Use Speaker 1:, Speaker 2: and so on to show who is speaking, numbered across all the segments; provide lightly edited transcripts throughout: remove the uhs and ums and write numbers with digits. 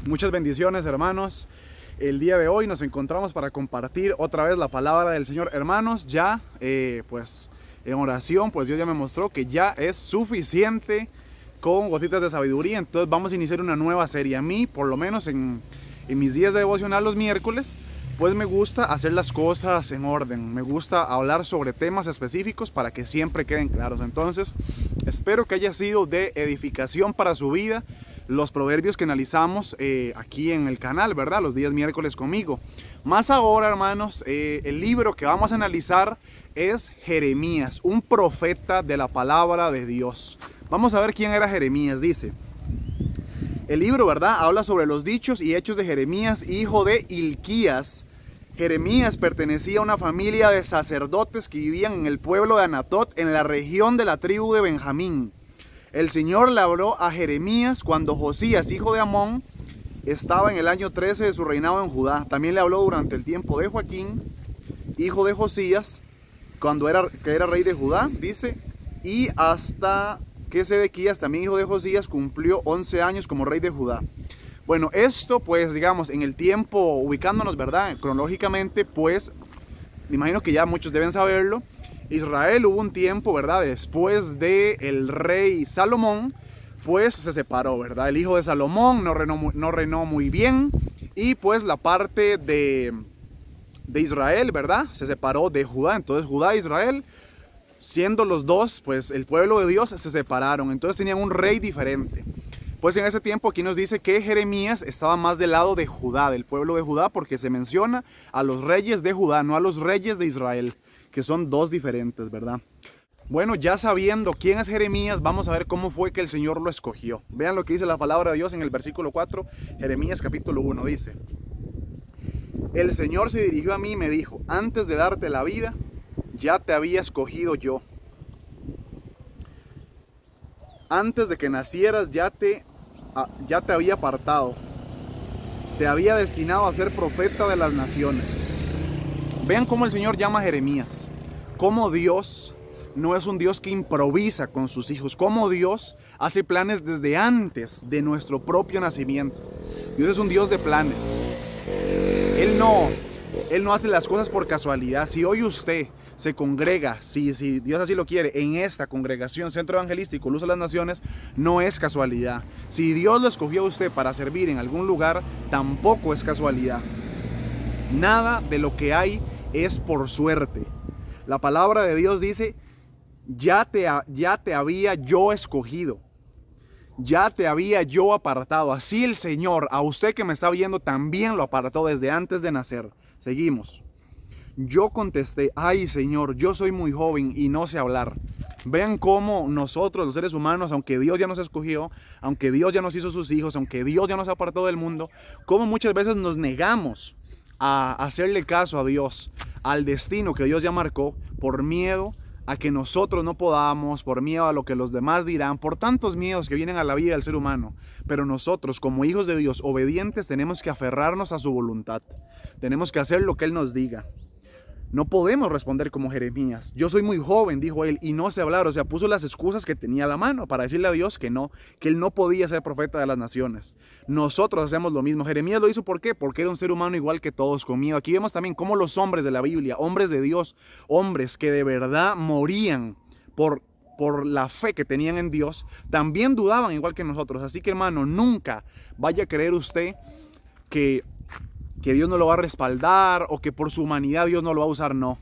Speaker 1: Muchas bendiciones, hermanos. El día de hoy nos encontramos para compartir otra vez la palabra del Señor. Hermanos, ya pues en oración, pues Dios ya me mostró que ya es suficiente con gotitas de sabiduría. Entonces vamos a iniciar una nueva serie. A mí, por lo menos en mis días de devocional los miércoles, pues me gusta hacer las cosas en orden. Me gusta hablar sobre temas específicos para que siempre queden claros. Entonces, espero que haya sido de edificación para su vida los proverbios que analizamos aquí en el canal, ¿verdad? Los días miércoles conmigo. Más ahora, hermanos, el libro que vamos a analizar es Jeremías, un profeta de la palabra de Dios. Vamos a ver quién era Jeremías. Dice el libro, ¿verdad? Habla sobre los dichos y hechos de Jeremías, hijo de Hilquías. Jeremías pertenecía a una familia de sacerdotes que vivían en el pueblo de Anatot, en la región de la tribu de Benjamín. El Señor le habló a Jeremías cuando Josías, hijo de Amón, estaba en el año 13 de su reinado en Judá. También le habló durante el tiempo de Joaquín, hijo de Josías, cuando era rey de Judá, dice, y hasta que Sedequías, también hijo de Josías, cumplió 11 años como rey de Judá. Bueno, esto pues digamos en el tiempo, ubicándonos, ¿verdad? Cronológicamente, pues me imagino que ya muchos deben saberlo. Israel hubo un tiempo, ¿verdad? Después del rey Salomón, pues se separó, ¿verdad? El hijo de Salomón no reinó muy bien y pues la parte de Israel, ¿verdad? Se separó de Judá. Entonces Judá e Israel, siendo los dos, pues el pueblo de Dios, se separaron. Entonces tenían un rey diferente. Pues en ese tiempo aquí nos dice que Jeremías estaba más del lado de Judá, del pueblo de Judá, porque se menciona a los reyes de Judá, no a los reyes de Israel, que son dos diferentes, ¿verdad? Bueno, ya sabiendo quién es Jeremías, vamos a ver cómo fue que el Señor lo escogió. Vean lo que dice la palabra de Dios en el versículo 4, Jeremías capítulo 1, dice: el Señor se dirigió a mí y me dijo, antes de darte la vida, ya te había escogido yo. Antes de que nacieras ya te había apartado. Te había destinado a ser profeta de las naciones. Vean cómo el Señor llama a Jeremías. Cómo Dios no es un Dios que improvisa con sus hijos. Cómo Dios hace planes desde antes de nuestro propio nacimiento. Dios es un Dios de planes. Él no hace las cosas por casualidad. Si hoy usted se congrega, si Dios así lo quiere, en esta congregación Centro Evangelístico Luz a las Naciones, no es casualidad. Si Dios lo escogió a usted para servir en algún lugar, tampoco es casualidad. Nada de lo que hay es por suerte. La palabra de Dios dice, ya te había yo escogido. Ya te había yo apartado. Así el Señor, a usted que me está viendo, también lo apartó desde antes de nacer. Seguimos. Yo contesté, ay Señor, yo soy muy joven y no sé hablar. Vean cómo nosotros, los seres humanos, aunque Dios ya nos escogió, aunque Dios ya nos hizo sus hijos, aunque Dios ya nos apartó del mundo, cómo muchas veces nos negamos a hacerle caso a Dios, al destino que Dios ya marcó, por miedo a que nosotros no podamos, por miedo a lo que los demás dirán, por tantos miedos que vienen a la vida del ser humano. Pero nosotros, como hijos de Dios, obedientes, tenemos que aferrarnos a su voluntad. Tenemos que hacer lo que Él nos diga. No podemos responder como Jeremías. Yo soy muy joven, dijo él, y no sé hablar. O sea, puso las excusas que tenía a la mano para decirle a Dios que él no podía ser profeta de las naciones. Nosotros hacemos lo mismo. Jeremías lo hizo, ¿por qué? Porque era un ser humano igual que todos, con miedo. Aquí vemos también cómo los hombres de la Biblia, hombres de Dios, hombres que de verdad morían por la fe que tenían en Dios, también dudaban igual que nosotros. Así que, hermano, nunca vaya a creer usted que Dios no lo va a respaldar o que por su humanidad Dios no lo va a usar. No.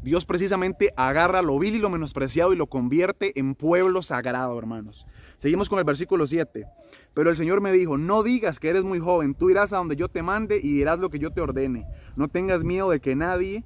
Speaker 1: Dios precisamente agarra lo vil y lo menospreciado y lo convierte en pueblo sagrado, hermanos. Seguimos con el versículo 7. Pero el Señor me dijo, no digas que eres muy joven, tú irás a donde yo te mande y dirás lo que yo te ordene. No tengas miedo de nadie,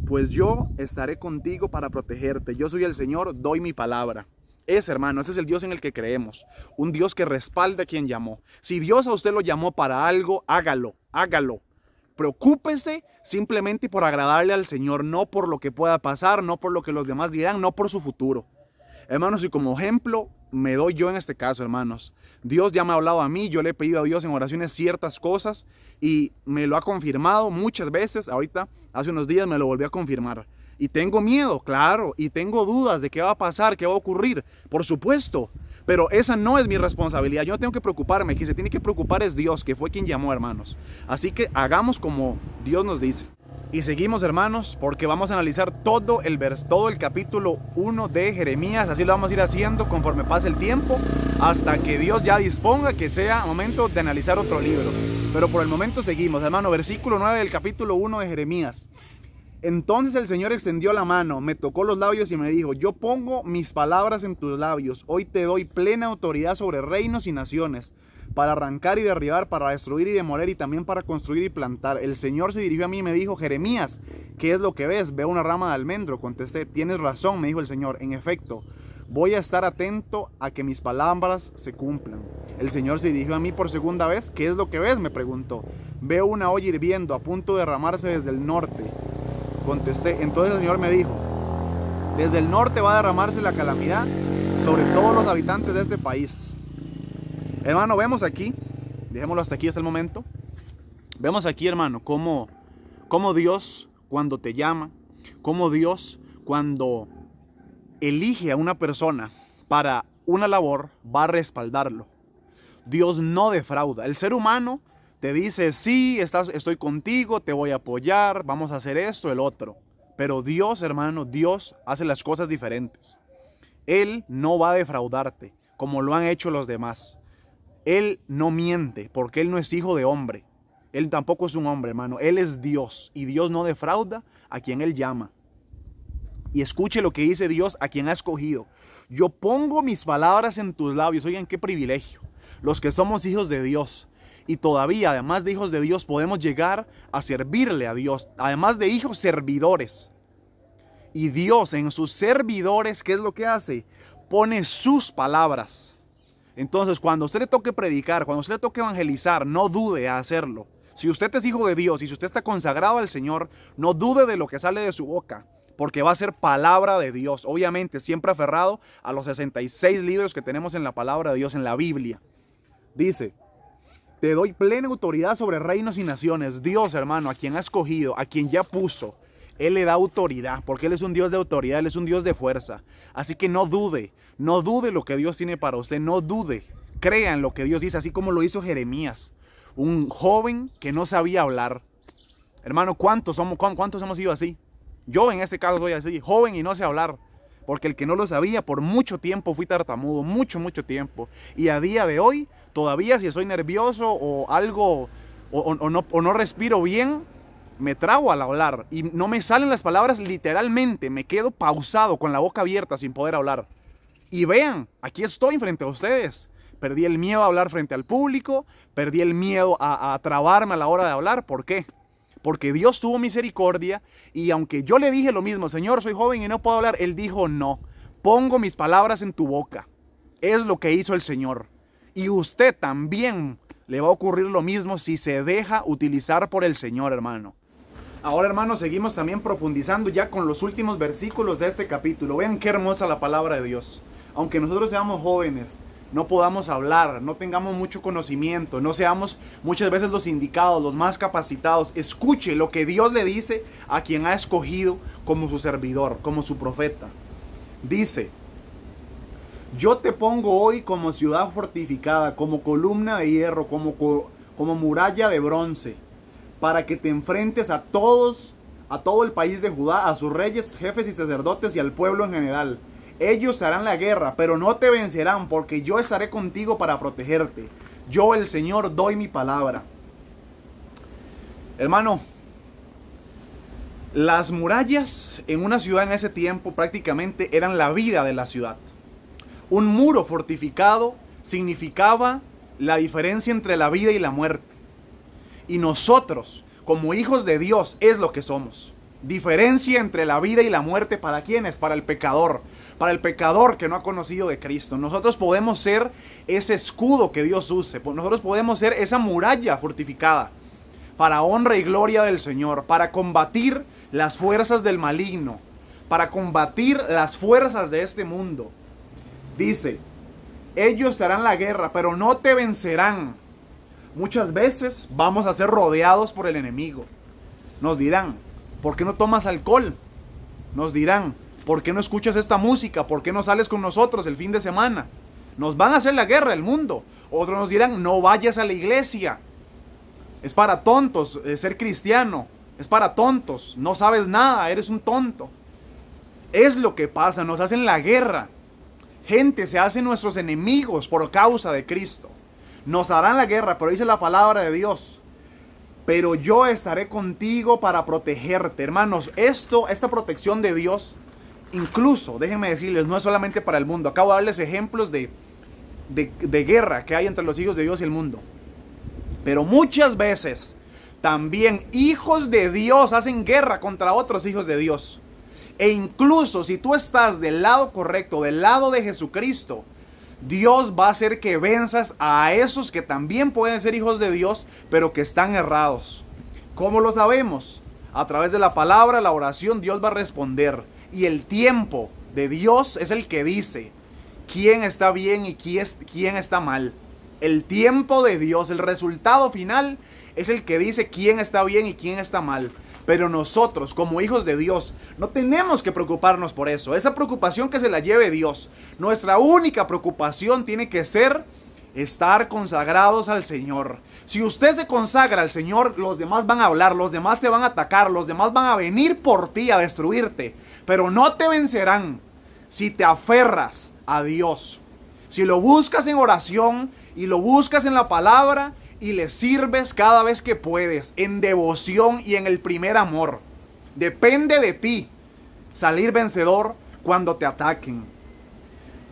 Speaker 1: pues yo estaré contigo para protegerte. Yo soy el Señor, doy mi palabra. Hermano, ese es el Dios en el que creemos. Un Dios que respalda a quien llamó. Si Dios a usted lo llamó para algo, hágalo. Preocúpese simplemente por agradarle al Señor, no por lo que pueda pasar, no por lo que los demás dirán, no por su futuro. Hermanos, y como ejemplo me doy yo en este caso, hermanos. Dios ya me ha hablado a mí, yo le he pedido a Dios en oraciones ciertas cosas y me lo ha confirmado muchas veces. Ahorita, hace unos días me lo volvió a confirmar. Y tengo miedo, claro, y tengo dudas de qué va a pasar, qué va a ocurrir, por supuesto. Pero esa no es mi responsabilidad, yo no tengo que preocuparme, quien se tiene que preocupar es Dios, que fue quien llamó, hermanos. Así que hagamos como Dios nos dice. Y seguimos, hermanos, porque vamos a analizar todo el capítulo 1 de Jeremías. Así lo vamos a ir haciendo conforme pase el tiempo, hasta que Dios ya disponga que sea momento de analizar otro libro. Pero por el momento seguimos, hermano. Versículo 9 del capítulo 1 de Jeremías. Entonces el Señor extendió la mano, me tocó los labios y me dijo: yo pongo mis palabras en tus labios. Hoy te doy plena autoridad sobre reinos y naciones, para arrancar y derribar, para destruir y demoler, y también para construir y plantar. El Señor se dirigió a mí y me dijo: Jeremías, ¿qué es lo que ves? Veo una rama de almendro. Contesté: tienes razón, me dijo el Señor. En efecto, voy a estar atento a que mis palabras se cumplan. El Señor se dirigió a mí por segunda vez. ¿Qué es lo que ves?, me preguntó. Veo una olla hirviendo, a punto de derramarse desde el norte. Contesté. Entonces el Señor me dijo: desde el norte va a derramarse la calamidad sobre todos los habitantes de este país. Hermano, vemos aquí, dejémoslo hasta aquí hasta el momento. Vemos aquí, hermano, cómo Dios cuando te llama, cómo Dios cuando elige a una persona para una labor va a respaldarlo. Dios no defrauda. El ser humano te dice: sí, estoy contigo, te voy a apoyar, vamos a hacer esto, el otro. Pero Dios, hermano, Dios hace las cosas diferentes. Él no va a defraudarte como lo han hecho los demás. Él no miente, porque Él no es hijo de hombre. Él tampoco es un hombre, hermano. Él es Dios, y Dios no defrauda a quien Él llama. Y escuche lo que dice Dios a quien ha escogido: yo pongo mis palabras en tus labios. Oigan, qué privilegio. Los que somos hijos de Dios, y todavía, además de hijos de Dios, podemos llegar a servirle a Dios. Además de hijos, servidores. Y Dios en sus servidores, ¿qué es lo que hace? Pone sus palabras. Entonces, cuando usted le toque predicar, cuando usted le toque evangelizar, no dude a hacerlo. Si usted es hijo de Dios y si usted está consagrado al Señor, no dude de lo que sale de su boca, porque va a ser palabra de Dios. Obviamente, siempre aferrado a los 66 libros que tenemos en la palabra de Dios, en la Biblia. Dice: te doy plena autoridad sobre reinos y naciones. Dios, hermano, a quien ha escogido, a quien ya puso, Él le da autoridad, porque Él es un Dios de autoridad, Él es un Dios de fuerza. Así que no dude lo que Dios tiene para usted, no dude. Crea en lo que Dios dice, así como lo hizo Jeremías, un joven que no sabía hablar. Hermano, ¿cuántos hemos sido así? Yo en este caso soy así, joven y no sé hablar. Porque el que no lo sabía, por mucho tiempo fui tartamudo, mucho tiempo. Y a día de hoy, todavía si soy nervioso o algo, o no respiro bien, me trago al hablar y no me salen las palabras literalmente. Me quedo pausado con la boca abierta sin poder hablar. Y vean, aquí estoy frente a ustedes. Perdí el miedo a hablar frente al público, perdí el miedo a trabarme a la hora de hablar. ¿Por qué? Porque Dios tuvo misericordia, y aunque yo le dije lo mismo: Señor, soy joven y no puedo hablar, Él dijo: no, pongo mis palabras en tu boca. Es lo que hizo el Señor. Y usted también le va a ocurrir lo mismo si se deja utilizar por el Señor, hermano. Ahora, hermanos, seguimos también profundizando ya con los últimos versículos de este capítulo. Vean qué hermosa la palabra de Dios. Aunque nosotros seamos jóvenes, no podamos hablar, no tengamos mucho conocimiento, no seamos muchas veces los indicados, los más capacitados, escuche lo que Dios le dice a quien ha escogido como su servidor, como su profeta. Dice: yo te pongo hoy como ciudad fortificada, como columna de hierro, como muralla de bronce, para que te enfrentes a todo el país de Judá, a sus reyes, jefes y sacerdotes y al pueblo en general. Ellos harán la guerra, pero no te vencerán, porque yo estaré contigo para protegerte. Yo, el Señor, doy mi palabra. Hermano, las murallas en una ciudad en ese tiempo prácticamente eran la vida de la ciudad. Un muro fortificado significaba la diferencia entre la vida y la muerte. Y nosotros, como hijos de Dios, es lo que somos. Diferencia entre la vida y la muerte, ¿para quiénes? Para el pecador que no ha conocido de Cristo. Nosotros podemos ser ese escudo que Dios use. Nosotros podemos ser esa muralla fortificada para honra y gloria del Señor, para combatir las fuerzas del maligno, para combatir las fuerzas de este mundo. Dice: ellos te harán la guerra, pero no te vencerán. Muchas veces vamos a ser rodeados por el enemigo. Nos dirán: ¿por qué no tomas alcohol? Nos dirán, ¿por qué no escuchas esta música? ¿Por qué no sales con nosotros el fin de semana? Nos van a hacer la guerra el mundo. Otros nos dirán, no vayas a la iglesia. Es para tontos ser cristiano. Es para tontos. No sabes nada, eres un tonto. Es lo que pasa, nos hacen la guerra. Gente se hace nuestros enemigos por causa de Cristo. Nos harán la guerra, pero dice la palabra de Dios: pero yo estaré contigo para protegerte. Hermanos, esta protección de Dios, incluso, déjenme decirles, no es solamente para el mundo. Acabo de darles ejemplos de guerra que hay entre los hijos de Dios y el mundo. Pero muchas veces también hijos de Dios hacen guerra contra otros hijos de Dios. E incluso si tú estás del lado correcto, del lado de Jesucristo, Dios va a hacer que venzas a esos que también pueden ser hijos de Dios, pero que están errados. ¿Cómo lo sabemos? A través de la palabra, la oración, Dios va a responder. Y el tiempo de Dios es el que dice quién está bien y quién está mal. El tiempo de Dios, el resultado final, es el que dice quién está bien y quién está mal. Pero nosotros, como hijos de Dios, no tenemos que preocuparnos por eso. Esa preocupación que se la lleve Dios. Nuestra única preocupación tiene que ser estar consagrados al Señor. Si usted se consagra al Señor, los demás van a hablar, los demás te van a atacar, los demás van a venir por ti a destruirte. Pero no te vencerán si te aferras a Dios. Si lo buscas en oración y lo buscas en la palabra y le sirves cada vez que puedes, en devoción y en el primer amor. Depende de ti salir vencedor cuando te ataquen.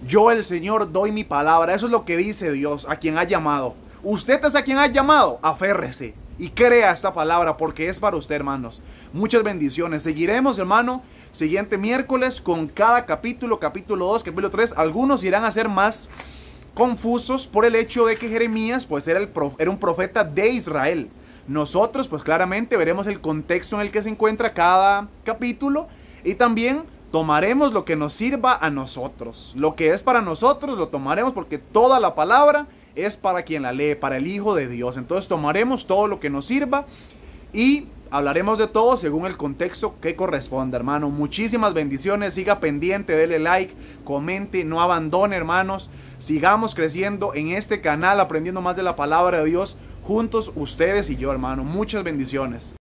Speaker 1: Yo, el Señor, doy mi palabra. Eso es lo que dice Dios, a quien ha llamado. Usted es a quien ha llamado. Aférrese y crea esta palabra, porque es para usted, hermanos. Muchas bendiciones. Seguiremos, hermano, siguiente miércoles con cada capítulo, capítulo 2, capítulo 3. Algunos irán a ser más confusos por el hecho de que Jeremías pues era un profeta de Israel. Nosotros pues claramente veremos el contexto en el que se encuentra cada capítulo y también tomaremos lo que nos sirva a nosotros. Lo que es para nosotros lo tomaremos, porque toda la palabra es para quien la lee, para el Hijo de Dios. Entonces tomaremos todo lo que nos sirva y hablaremos de todo según el contexto que corresponda, hermano. Muchísimas bendiciones. Siga pendiente, dele like, comente, no abandone, hermanos. Sigamos creciendo en este canal, aprendiendo más de la palabra de Dios juntos, ustedes y yo, hermano. Muchas bendiciones.